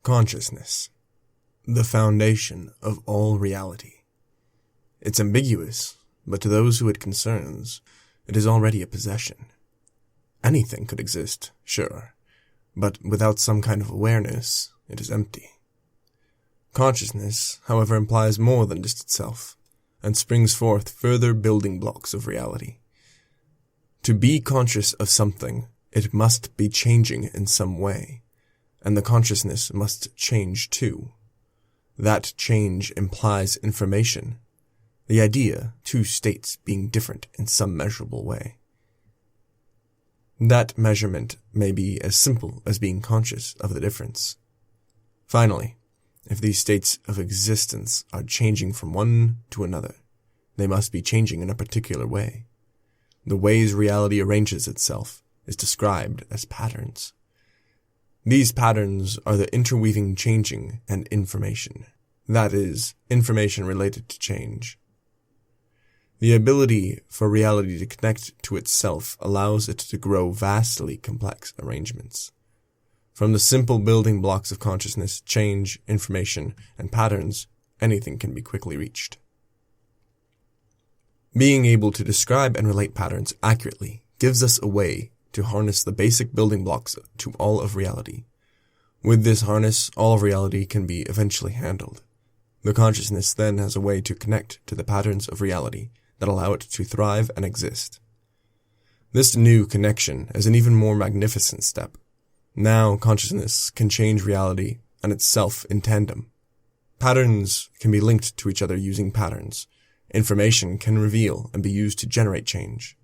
Consciousness, the foundation of all reality. It's ambiguous, but to those who it concerns, it is already a possession. Anything could exist, sure, but without some kind of awareness, it is empty. Consciousness, however, implies more than just itself, and springs forth further building blocks of reality. To be conscious of something, it must be changing in some way, and the consciousness must change too. That change implies information, the idea, two states being different in some measurable way. That measurement may be as simple as being conscious of the difference. Finally, if these states of existence are changing from one to another, they must be changing in a particular way. The ways reality arranges itself is described as patterns. These patterns are the interweaving changing and information. That is, information related to change. The ability for reality to connect to itself allows it to grow vastly complex arrangements. From the simple building blocks of consciousness, change, information, and patterns, anything can be quickly reached. Being able to describe and relate patterns accurately gives us a way to harness the basic building blocks to all of reality. With this harness, all of reality can be eventually handled. The consciousness then has a way to connect to the patterns of reality that allow it to thrive and exist. This new connection is an even more magnificent step. Now consciousness can change reality and itself in tandem. Patterns can be linked to each other using patterns. Information can reveal and be used to generate change.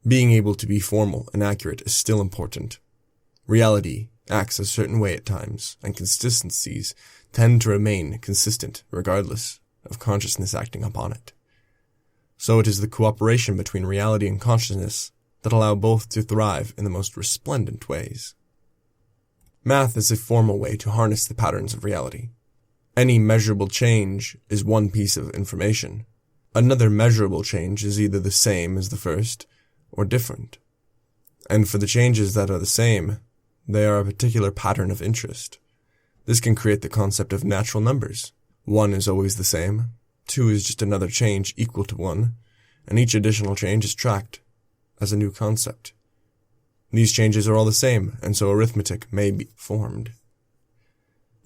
Being able to be formal and accurate is still important. Reality acts a certain way at times, and consistencies tend to remain consistent regardless of consciousness acting upon it. So it is the cooperation between reality and consciousness that allow both to thrive in the most resplendent ways. Math is a formal way to harness the patterns of reality. Any measurable change is one piece of information. Another measurable change is either the same as the first or different. And for the changes that are the same, they are a particular pattern of interest. This can create the concept of natural numbers. 1 is always the same, 2 is just another change equal to 1, and each additional change is tracked as a new concept. These changes are all the same, and so arithmetic may be formed.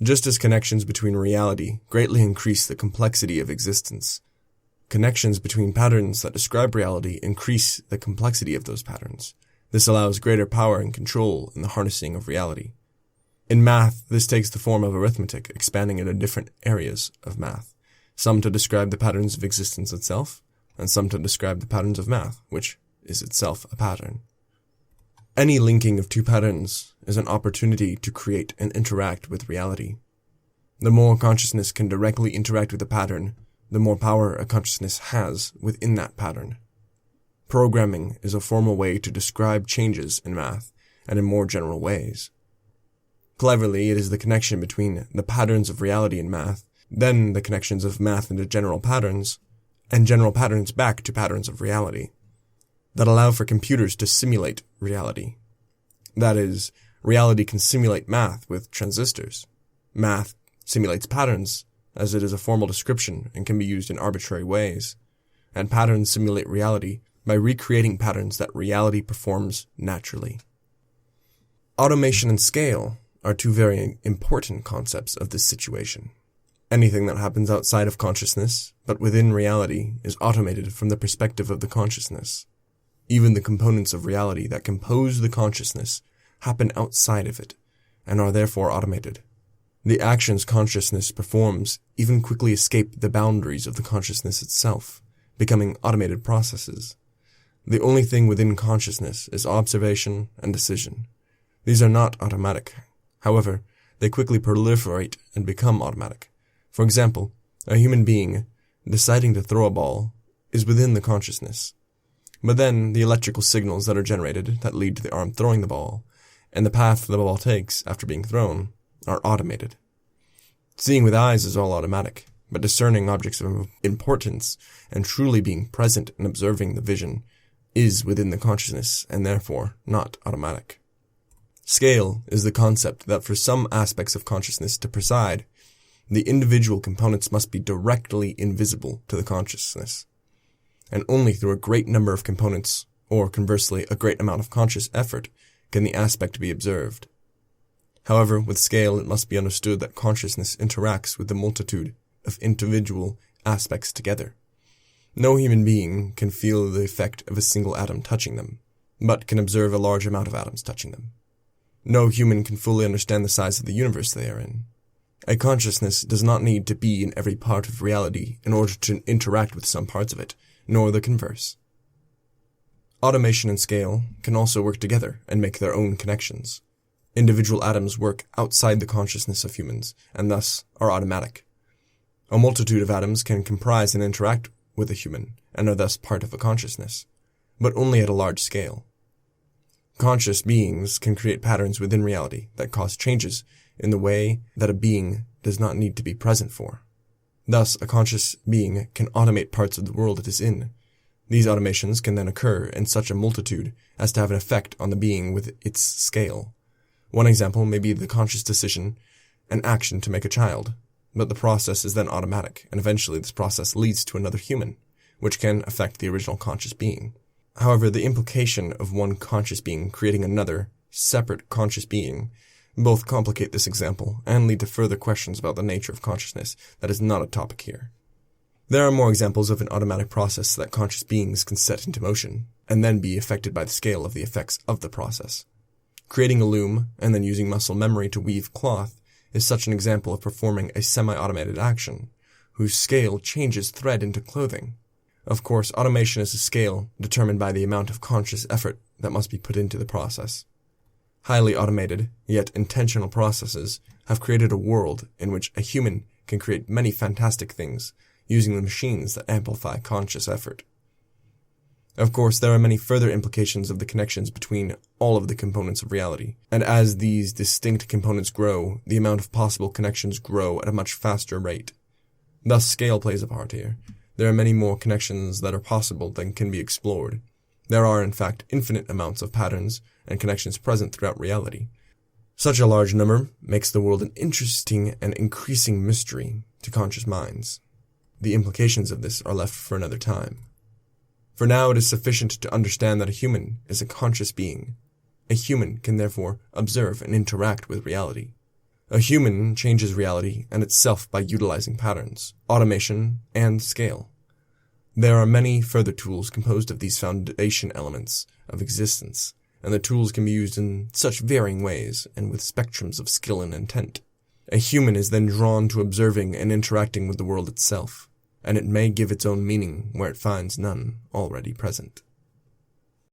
Just as connections between reality greatly increase the complexity of existence, connections between patterns that describe reality increase the complexity of those patterns. This allows greater power and control in the harnessing of reality. In math, this takes the form of arithmetic, expanding into different areas of math, some to describe the patterns of existence itself, and some to describe the patterns of math, which is itself a pattern. Any linking of two patterns is an opportunity to create and interact with reality. The more consciousness can directly interact with a pattern, the more power a consciousness has within that pattern. Programming is a formal way to describe changes in math, and in more general ways. Cleverly, it is the connection between the patterns of reality in math, then the connections of math into general patterns, and general patterns back to patterns of reality, that allow for computers to simulate reality. That is, reality can simulate math with transistors. Math simulates patterns, as it is a formal description and can be used in arbitrary ways, and patterns simulate reality by recreating patterns that reality performs naturally. Automation and scale are two very important concepts of this situation. Anything that happens outside of consciousness, but within reality, is automated from the perspective of the consciousness. Even the components of reality that compose the consciousness happen outside of it, and are therefore automated. The actions consciousness performs even quickly escape the boundaries of the consciousness itself, becoming automated processes. The only thing within consciousness is observation and decision. These are not automatic. However, they quickly proliferate and become automatic. For example, a human being deciding to throw a ball is within the consciousness. But then the electrical signals that are generated that lead to the arm throwing the ball, and the path the ball takes after being thrown, are automated. Seeing with eyes is all automatic, but discerning objects of importance and truly being present and observing the vision is within the consciousness and therefore not automatic. Scale is the concept that for some aspects of consciousness to preside, the individual components must be directly invisible to the consciousness, and only through a great number of components, or conversely a great amount of conscious effort, can the aspect be observed. However, with scale it must be understood that consciousness interacts with the multitude of individual aspects together. No human being can feel the effect of a single atom touching them, but can observe a large amount of atoms touching them. No human can fully understand the size of the universe they are in. A consciousness does not need to be in every part of reality in order to interact with some parts of it, nor the converse. Automation and scale can also work together and make their own connections. Individual atoms work outside the consciousness of humans, and thus are automatic. A multitude of atoms can comprise and interact with a human, and are thus part of a consciousness, but only at a large scale. Conscious beings can create patterns within reality that cause changes in the way that a being does not need to be present for. Thus, a conscious being can automate parts of the world it is in. These automations can then occur in such a multitude as to have an effect on the being with its scale. One example may be the conscious decision and action to make a child, but the process is then automatic, and eventually this process leads to another human, which can affect the original conscious being. However, the implication of one conscious being creating another, separate conscious being both complicate this example and lead to further questions about the nature of consciousness that is not a topic here. There are more examples of an automatic process that conscious beings can set into motion, and then be affected by the scale of the effects of the process. Creating a loom, and then using muscle memory to weave cloth, is such an example of performing a semi-automated action, whose scale changes thread into clothing. Of course, automation is a scale determined by the amount of conscious effort that must be put into the process. Highly automated, yet intentional processes have created a world in which a human can create many fantastic things using the machines that amplify conscious effort. Of course, there are many further implications of the connections between all of the components of reality, and as these distinct components grow, the amount of possible connections grow at a much faster rate. Thus, scale plays a part here. There are many more connections that are possible than can be explored. There are, in fact, infinite amounts of patterns and connections present throughout reality. Such a large number makes the world an interesting and increasing mystery to conscious minds. The implications of this are left for another time. For now, it is sufficient to understand that a human is a conscious being. A human can therefore observe and interact with reality. A human changes reality and itself by utilizing patterns, automation, and scale. There are many further tools composed of these foundation elements of existence, and the tools can be used in such varying ways and with spectrums of skill and intent. A human is then drawn to observing and interacting with the world itself, and it may give its own meaning where it finds none already present.